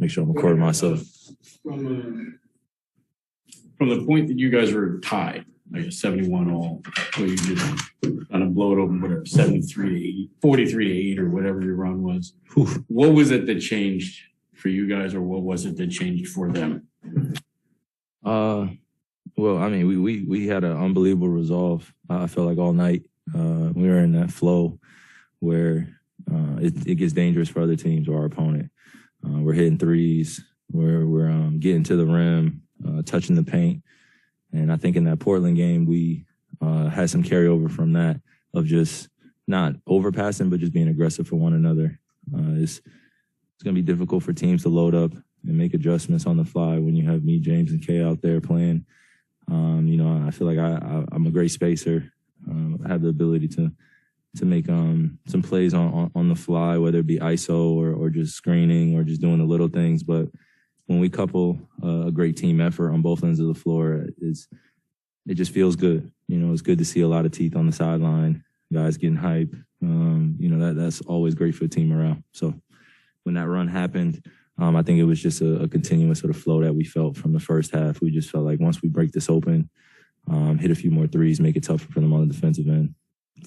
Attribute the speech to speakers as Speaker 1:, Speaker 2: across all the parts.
Speaker 1: make sure I'm recording myself.
Speaker 2: From the point that you guys were tied, like a 71 all, where you just kind of blow it open, whatever, 73 to 8, 43 to 8, or whatever your run was.
Speaker 1: Whew.
Speaker 2: What was it that changed for you guys, or what was it that changed for them?
Speaker 1: Well, I mean, we had an unbelievable resolve. I felt like all night we were in that flow where it gets dangerous for other teams or our opponent. We're hitting threes, we're getting to the rim, touching the paint. And I think in that Portland game, we had some carryover from that of just not overpassing, but just being aggressive for one another. It's going to be difficult for teams to load up and make adjustments on the fly when you have me, James, and Kay out there playing. I feel like I'm a great spacer. I have the ability to make some plays on the fly, whether it be ISO or just screening or just doing the little things. But when we couple a great team effort on both ends of the floor, it just feels good. It's good to see a lot of teeth on the sideline, guys getting hype. That's always great for team morale. So when that run happened, I think it was just a continuous sort of flow that we felt from the first half. We just felt like once we break this open, hit a few more threes, make it tougher for them on the defensive end,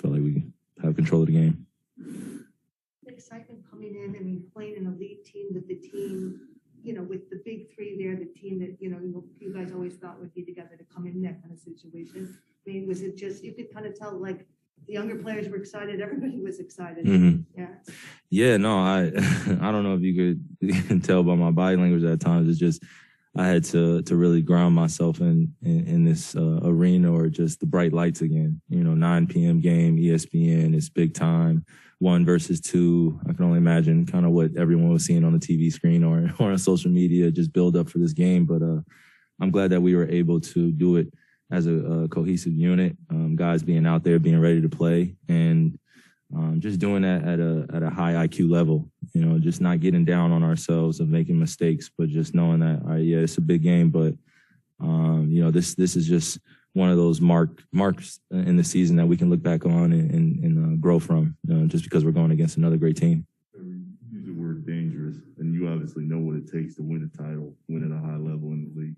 Speaker 1: felt like we have control of the game.
Speaker 3: The excitement coming in, I mean, playing an elite team with the team, with the big three there, the team that, you guys always thought would be together to come in that kind of situation. I mean, was it just, you could kind of tell, like, the younger players were excited, everybody was excited.
Speaker 1: Mm-hmm.
Speaker 3: Yeah.
Speaker 1: Yeah, no, I don't know if you could tell by my body language at times. It's just I had to really ground myself in this arena or just the bright lights again. 9 p.m. game, ESPN, it's big time. 1 versus 2. I can only imagine kind of what everyone was seeing on the TV screen or on social media, just build up for this game. But I'm glad that we were able to do it as a cohesive unit, guys being out there, being ready to play, and just doing that at a high IQ level, just not getting down on ourselves of making mistakes, but just knowing that, it's a big game, but, this is just one of those marks in the season that we can look back on and grow from, just because we're going against another great team.
Speaker 4: You use the word dangerous, and you obviously know what it takes to win a title, win at a high level in the league.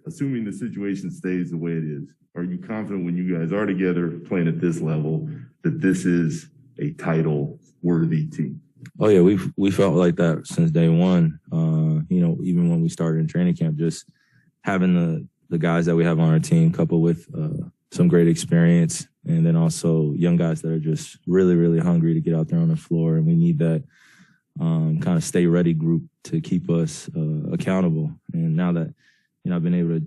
Speaker 4: Assuming the situation stays the way it is, are you confident when you guys are together playing at this level that this is a title-worthy team?
Speaker 1: Oh, yeah, we felt like that since day one. Even when we started in training camp, just having the guys that we have on our team coupled with some great experience, and then also young guys that are just really, really hungry to get out there on the floor. And we need that kind of stay ready group to keep us accountable. And now that, I've been able to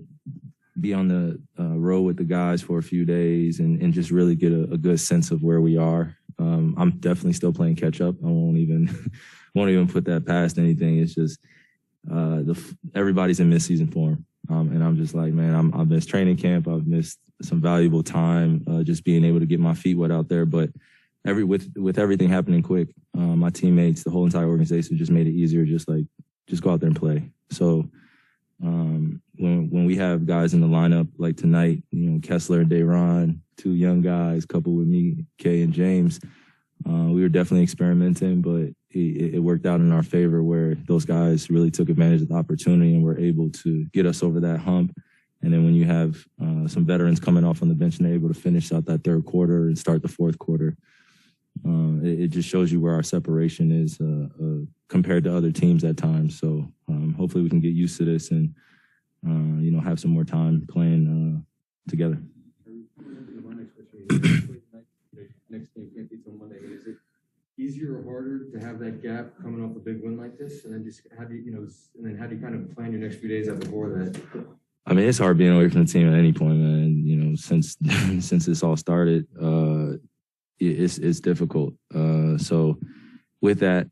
Speaker 1: be on the road with the guys for a few days and just really get a good sense of where we are. I'm definitely still playing catch up. I won't even put that past anything. It's just everybody's in mid-season form. And I'm just like, man, I've missed training camp. I've missed some valuable time just being able to get my feet wet out there. But with everything happening quick, my teammates, the whole entire organization just made it easier. Just go out there and play. So when we have guys in the lineup like tonight, Kessler and Dayron, 2 young guys, coupled with me, Kay and James, we were definitely experimenting, but it worked out in our favor where those guys really took advantage of the opportunity and were able to get us over that hump. And then when you have some veterans coming off on the bench and they're able to finish out that third quarter and start the fourth quarter, it just shows you where our separation is compared to other teams at times. So hopefully we can get used to this and, have some more time playing together.
Speaker 5: Next game can't be till Monday. Is it easier or harder to have that gap coming off a big win like this? And then just how do you kind of plan your next few days out before that?
Speaker 1: I mean, it's hard being away from the team at any point, man. Since this all started, it's difficult. So with that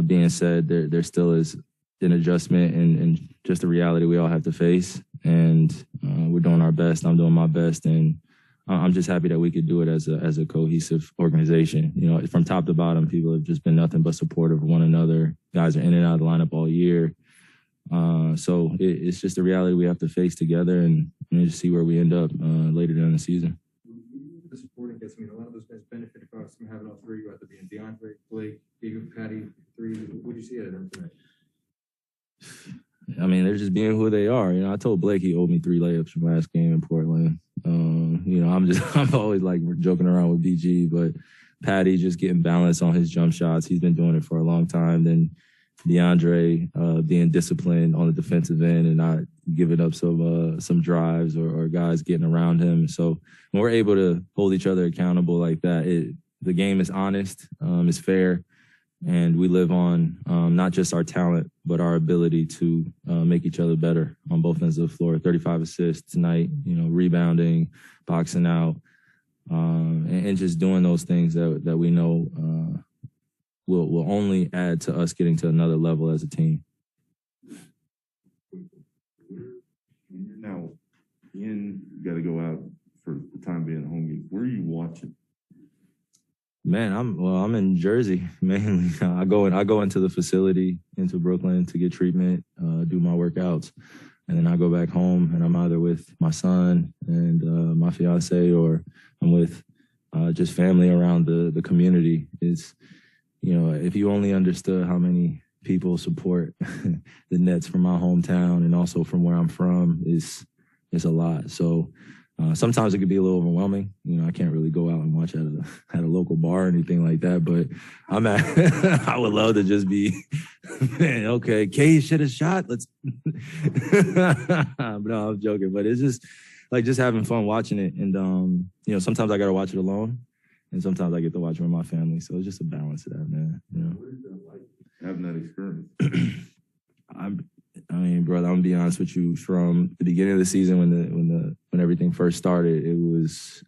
Speaker 1: being said, there still is an adjustment and just a reality we all have to face. And we're doing our best. I'm doing my best. And I'm just happy that we could do it as a cohesive organization. From top to bottom, people have just been nothing but supportive of one another. Guys are in and out of the lineup all year. So it's just a reality we have to face together and just see where we end up later during the season.
Speaker 5: The supporting gets, a lot of those guys benefit from having all 3, whether it be DeAndre, Blake, David, Patty, 3. What did you see out of them tonight?
Speaker 1: I mean, they're just being who they are. You know, I told Blake he owed me 3 layups from last game in Portland. You know, I'm always like joking around with BG, but Patty just getting balance on his jump shots. He's been doing it for a long time. Then DeAndre being disciplined on the defensive end and not giving up some drives or guys getting around him. So when we're able to hold each other accountable like that, the game is honest, it's fair, and we live on not just our talent, but our ability to make each other better on both ends of the floor. 35 assists tonight, you know, rebounding, boxing out, and just doing those things that we know will only add to us getting to another level as a team.
Speaker 4: Now, you got to go out for the time being at home game. Where are you watching?
Speaker 1: Man, I'm in Jersey mainly. I go into the facility into Brooklyn to get treatment, do my workouts, and then I go back home and I'm either with my son and my fiance, or I'm with just family around the community. It's, you know, if you only understood how many people support the Nets from my hometown and also from where I'm from, is a lot. So sometimes it could be a little overwhelming. You know, I can't really go out and watch at a local bar or anything like that. But I would love to just be, man, okay, K should have shot. Let's. No, I'm joking. But it's just like just having fun watching it. And you know, sometimes I got to watch it alone, and sometimes I get to watch it with my family. So it's just a balance of that, man. You know,
Speaker 4: What is that like, having that experience?
Speaker 1: I mean, brother, I'm gonna be honest with you. From the beginning of the season, when everything first started, it was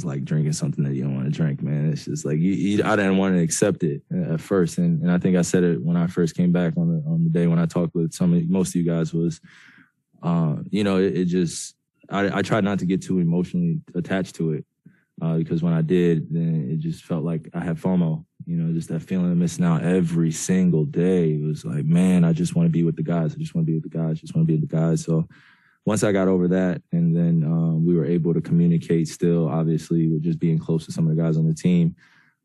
Speaker 1: like drinking something that you don't want to drink, man. It's just like I didn't want to accept it at first, and I think I said it when I first came back on the day when I talked with most of you guys was, you know, it just I tried not to get too emotionally attached to it, because when I did, then it just felt like I had FOMO. You know, just that feeling of missing out every single day. It was like, man, I just want to be with the guys. I just want to be with the guys. Just want to be with the guys. So once I got over that, and then we were able to communicate still, obviously, with just being close to some of the guys on the team,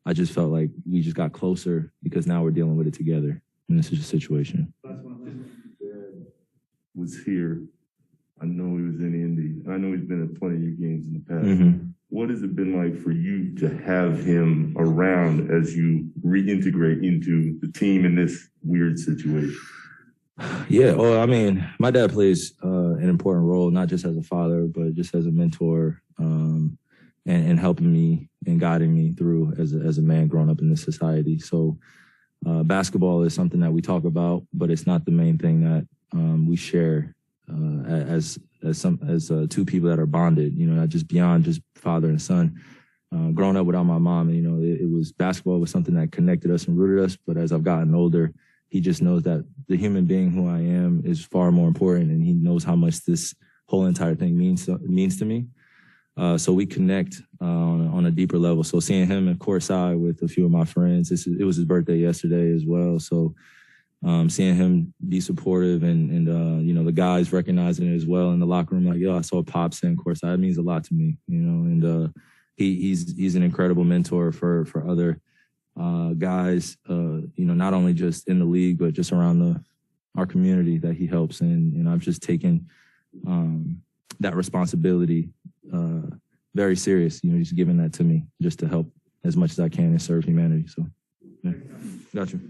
Speaker 1: I just felt like we just got closer because now we're dealing with it together. And this is a situation.
Speaker 4: Was here. I know he was in Indy. I know he's been at plenty of your games in the past.
Speaker 1: Mm-hmm.
Speaker 4: What has it been like for you to have him around as you reintegrate into the team in this weird situation?
Speaker 1: Yeah, well, I mean, my dad plays an important role, not just as a father, but just as a mentor, and helping me and guiding me through as a man growing up in this society. So basketball is something that we talk about, but it's not the main thing that we share as two people that are bonded, you know, not just beyond just father and son. Growing up without my mom, you know, it was basketball was something that connected us and rooted us. But as I've gotten older, he just knows that the human being who I am is far more important, and he knows how much this whole entire thing means to me. So we connect on a deeper level. So seeing him at courtside with a few of my friends, it was his birthday yesterday as well. So seeing him be supportive and you know, the guys recognizing it as well in the locker room, like, yo, I saw Pops in courtside. It means a lot to me, you know, and he's an incredible mentor for other guys, you know, not only just in the league, but just around our community that he helps. And I've just taken that responsibility very serious, you know, just giving that to me just to help as much as I can and serve humanity. So, yeah, got you.